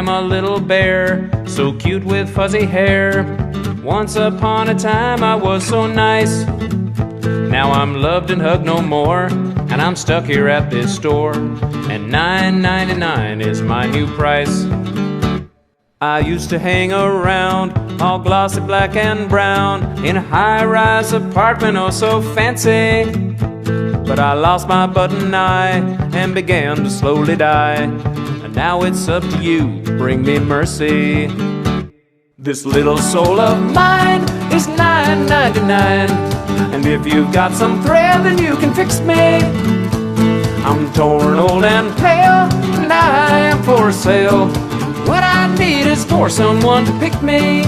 am a little bear, so cute with fuzzy hair. Once upon a time I was so nice. Now I'm loved and hugged no more, and I'm stuck here at this store, and $9.99 is my new price. I used to hang around, all glossy black and brown, in a high-rise apartment oh so fancy. But I lost my button eye and began to slowly die, and now it's up to you to bring me mercy. This little soul of mine is $9.99, and if you've got some thread then you can fix me. I'm torn, old and pale, and I am for sale. What I need is for someone to pick me.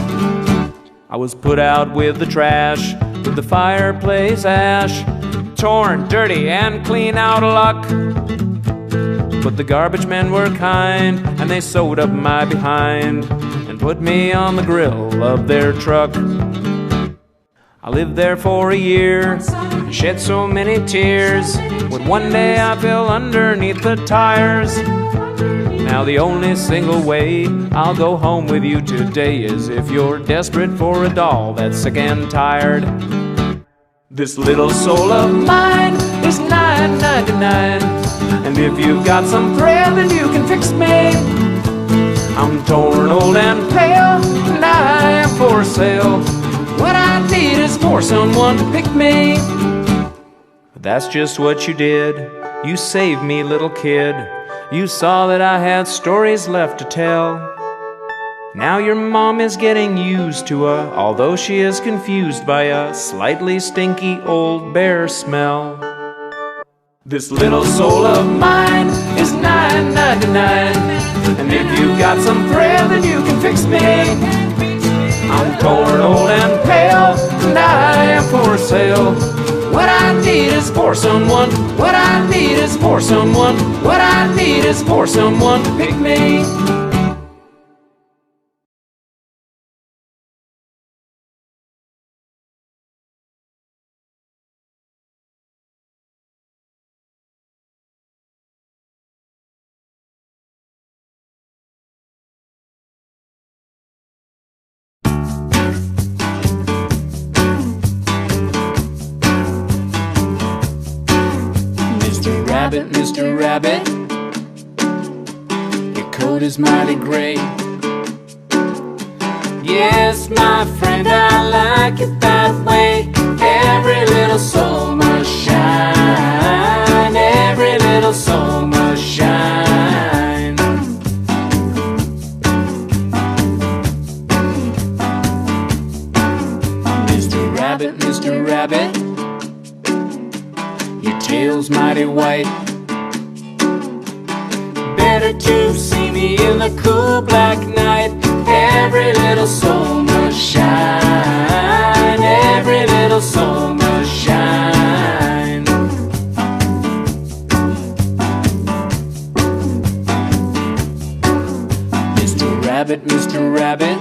I was put out with the trash, with the fireplace ash, torn, dirty, and clean out of luck. But the garbage men were kind, and they sewed up my behind and put me on the grill of their truck. I lived there for a year, shed so many tears, when one day I fell underneath the tires. Now the only single way I'll go home with you today is if you're desperate for a doll that's sick and tired. This little soul of mine is $9.99, and if you've got some thread then you can fix me. I'm torn, old and pale, and I am for sale. What I need is for someone to pick me. But that's just what you did. You saved me, little kid. You saw that I had stories left to tell. Now your mom is getting used to although she is confused by a slightly stinky old bear smell. This little soul of mine is $9.99, and if you've got some thread then you can fix me. I'm torn, old and pale, and I am for sale. What I need is for someone, what I need is for someone, what I need is for someone to pick me. Mr. Rabbit, your coat is mighty gray. Yes, my friend, I like it that way. Every little soul must shine, every little soul must shine. Mr. Rabbit, your tail's mighty white. Better to see me in the cool black night. Every little soul must shine, every little soul must shine. Mr. Rabbit,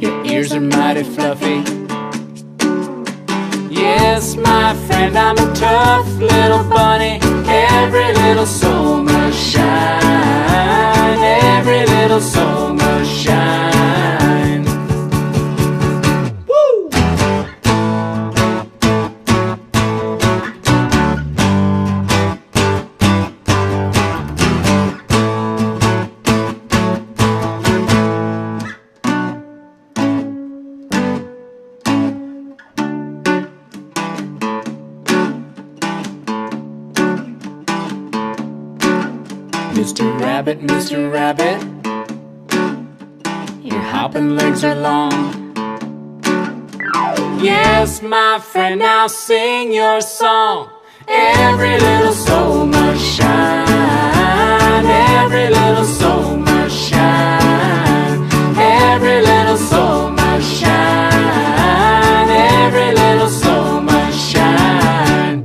your ears are mighty fluffy. Yes, my friend, I'm a tough little bunny. Every little soul must shine, every little soul must shine. Woo! Mr. Rabbit, your hopping legs are long. Yes, my friend, now sing your song. Every little soul must shine, every little soul must shine, every little soul must shine, every little soul must shine.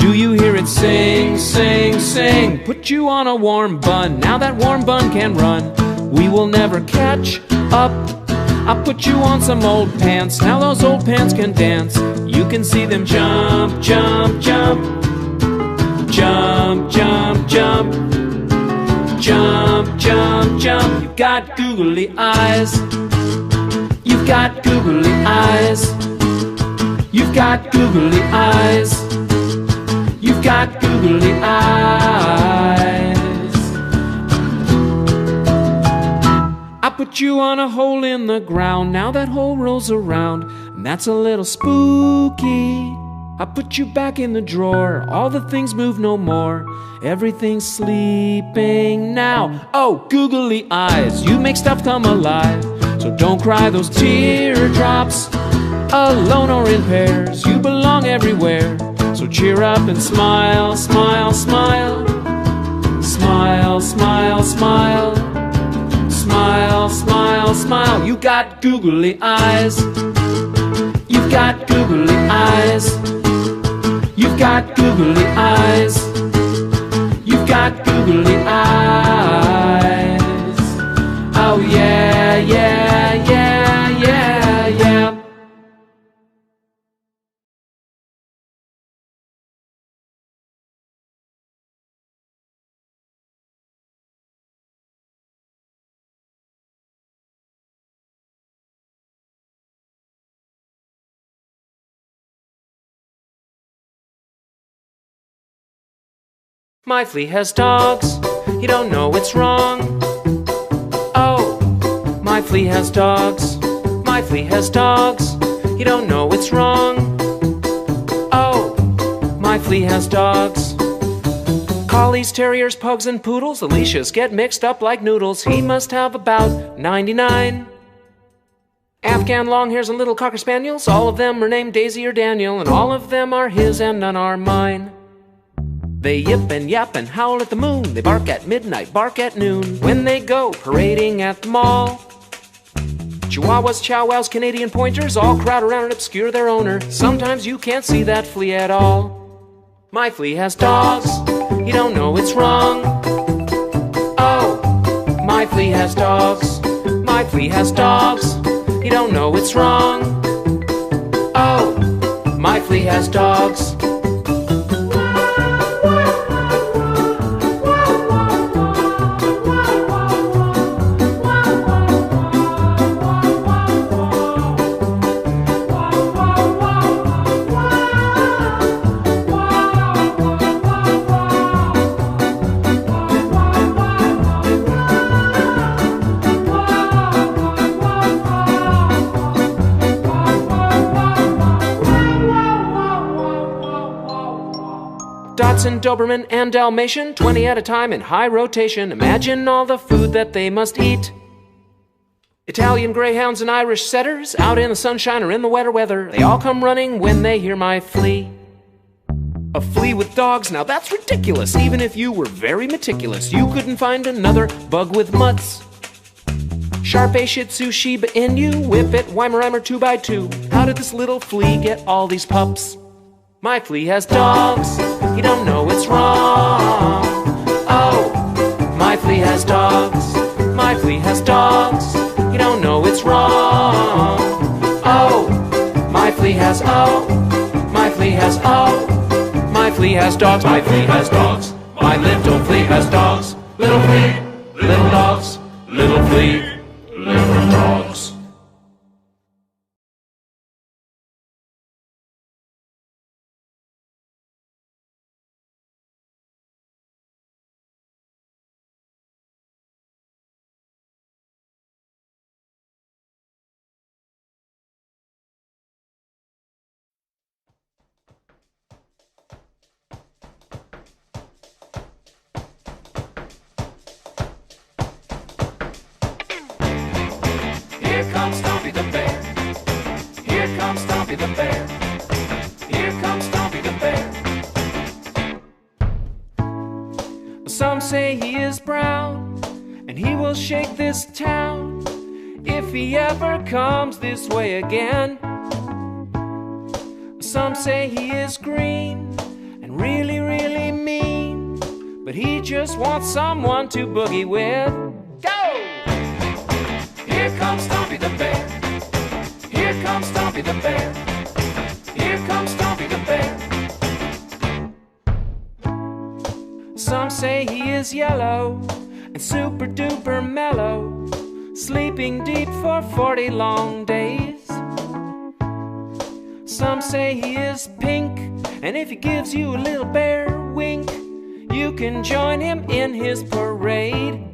Do you hear it sing, sing, sing? Put you on a warm bun, now that warm bun can run. We will never catch up. I'll put you on some old pants, now those old pants can dance. You can see them jump, jump, jump. Jump, jump, jump. Jump, jump, jump. You've got googly eyes. You've got googly eyes. You've got googly eyes. You've got googly eyes. I put you on a hole in the ground, now that hole rolls around, and that's a little spooky. I put you back in the drawer, all the things move no more, everything's sleeping now. Oh, googly eyes, you make stuff come alive, so don't cry those teardrops, alone or in pairs, you belong everywhere. So cheer up and smile, smile, smile. Smile, smile, smile. Smile, smile, smile. You got googly eyes. You've got googly eyes. You've got googly eyes. You've got googly eyes. Oh yeah, yeah, yeah, yeah, yeah. My flea has dogs, you don't know it's wrong. Oh, my flea has dogs, my flea has dogs, you don't know it's wrong. Oh, my flea has dogs. Collies, terriers, pugs, and poodles, the leashes get mixed up like noodles. He must have about 99. Afghan longhairs and little cocker spaniels, all of them are named Daisy or Daniel, and all of them are his and none are mine. They yip and yap and howl at the moon. They bark at midnight, bark at noon, when they go parading at the mall. Chihuahuas, chow wows, Canadian pointers all crowd around and obscure their owner. Sometimes you can't see that flea at all. My flea has dogs, you don't know it's wrong. Oh, my flea has dogs, my flea has dogs, you don't know it's wrong. Oh, my flea has dogs. Dachshund, Doberman, and Dalmatian, 20 at a time in high rotation. Imagine all the food that they must eat. Italian greyhounds and Irish setters, out in the sunshine or in the wetter weather, they all come running when they hear my flea. A flea with dogs, now that's ridiculous. Even if you were very meticulous, you couldn't find another bug with mutts. Shar-Pei, Shih Tzu, Shiba Inu, Whippet, Weimaraner 2x2. How did this little flea get all these pups? My flea has dogs, you don't know it's wrong. Oh, my flea has dogs, my flea has dogs, you don't know it's wrong. Oh, my flea has, oh, my flea has, oh, my flea has dogs, my flea has dogs, my little flea has dogs. Little flea, little dogs, little flea, little dogs. Here comes Stompy the bear. Here comes Stompy the bear. Here comes Stompy the bear. Some say he is brown, and he will shake this town if he ever comes this way again. Some say he is green and really, really mean, but he just wants someone to boogie with. Go! Here comes Stompy the Bear. Here comes Stompy the Bear. Here comes Stompy the Bear. Some say he is yellow and super duper mellow, sleeping deep for 40 long days. Some say he is pink, and if he gives you a little bear wink, you can join him in his parade.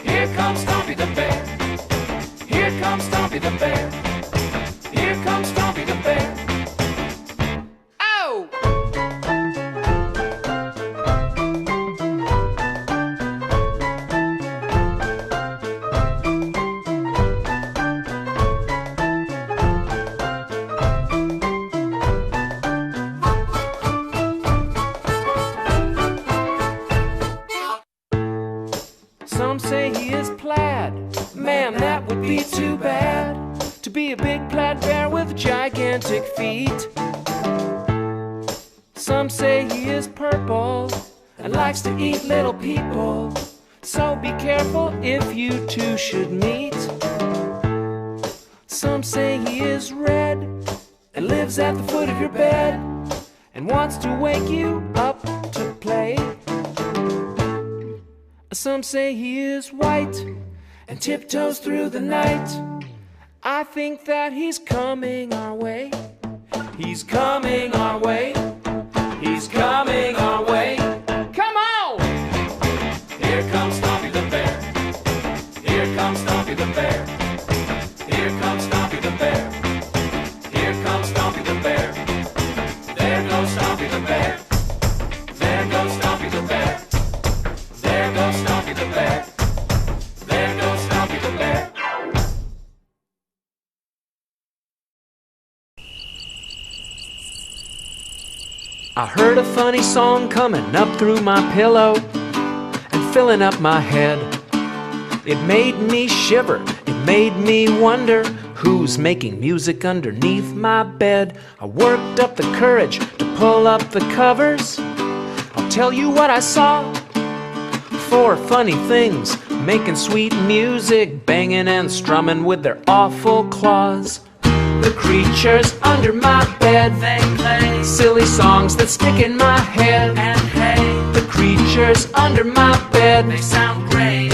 Here comes Stompy the Bear. Here comes Stompy the Bear. Here comes Stompy the Bear. Oh! Some say he is plaid. Man, that would be too bad, to be a big plaid bear with gigantic feet. Some say he is purple and likes to eat little people, so be careful if you two should meet. Some say he is red and lives at the foot of your bed and wants to wake you up to play. Some say he is white and tiptoes through the night. I think that he's coming our way. He's coming our way. He's coming our way. Come on! Here comes Stompy the Bear. Here comes Stompy the Bear. Here comes Stompy the Bear. Here comes Stompy the Bear. There goes Stompy the Bear. There goes Stompy the Bear. There goes Stompy the Bear. There goes Stompy the Bear. I heard a funny song coming up through my pillow and filling up my head. It made me shiver, it made me wonder who's making music underneath my bed. I worked up the courage to pull up the covers. I'll tell you what I saw. 4 funny things, making sweet music, banging and strumming with their awful claws. The creatures under my bed, they play silly songs that stick in my head. And hey, the creatures under my bed, they sound great.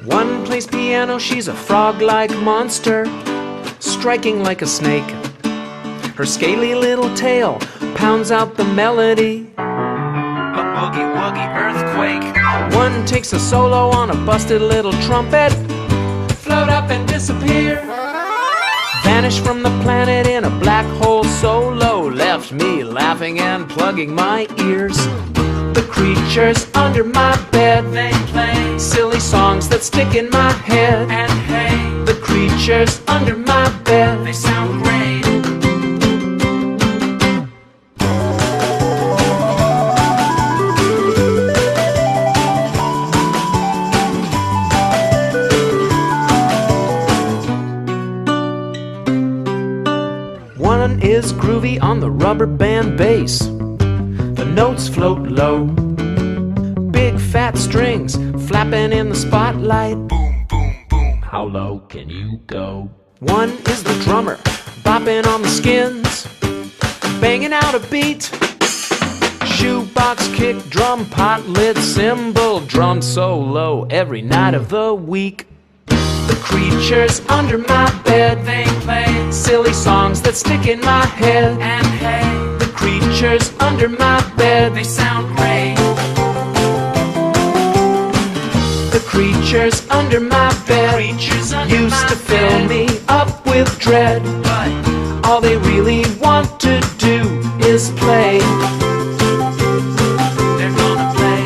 One plays piano, she's a frog-like monster, striking like a snake. Her scaly little tail pounds out the melody, a boogie-woogie earthquake. One takes a solo on a busted little trumpet, float up and disappear, vanish from the planet in a black hole solo, left me laughing and plugging my ears. The creatures under my bed, they play silly songs that stick in my head. And hey, the creatures under my bed, they sound great. One is groovy on the rubber band bass. The notes float low, big fat strings flapping in the spotlight. Boom, boom, boom, how low can you go? One is the drummer bopping on the skins, banging out a beat. Shoebox kick, drum, pot lid, cymbal, drum solo every night of the week. The creatures under my bed, they play silly songs that stick in my head. And hey, the creatures under my bed, they sound great. The creatures under my bed used to fill me up with dread, but all they really want to do is play. They're gonna play.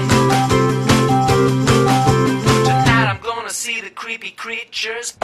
Tonight I'm gonna see the creepy creatures.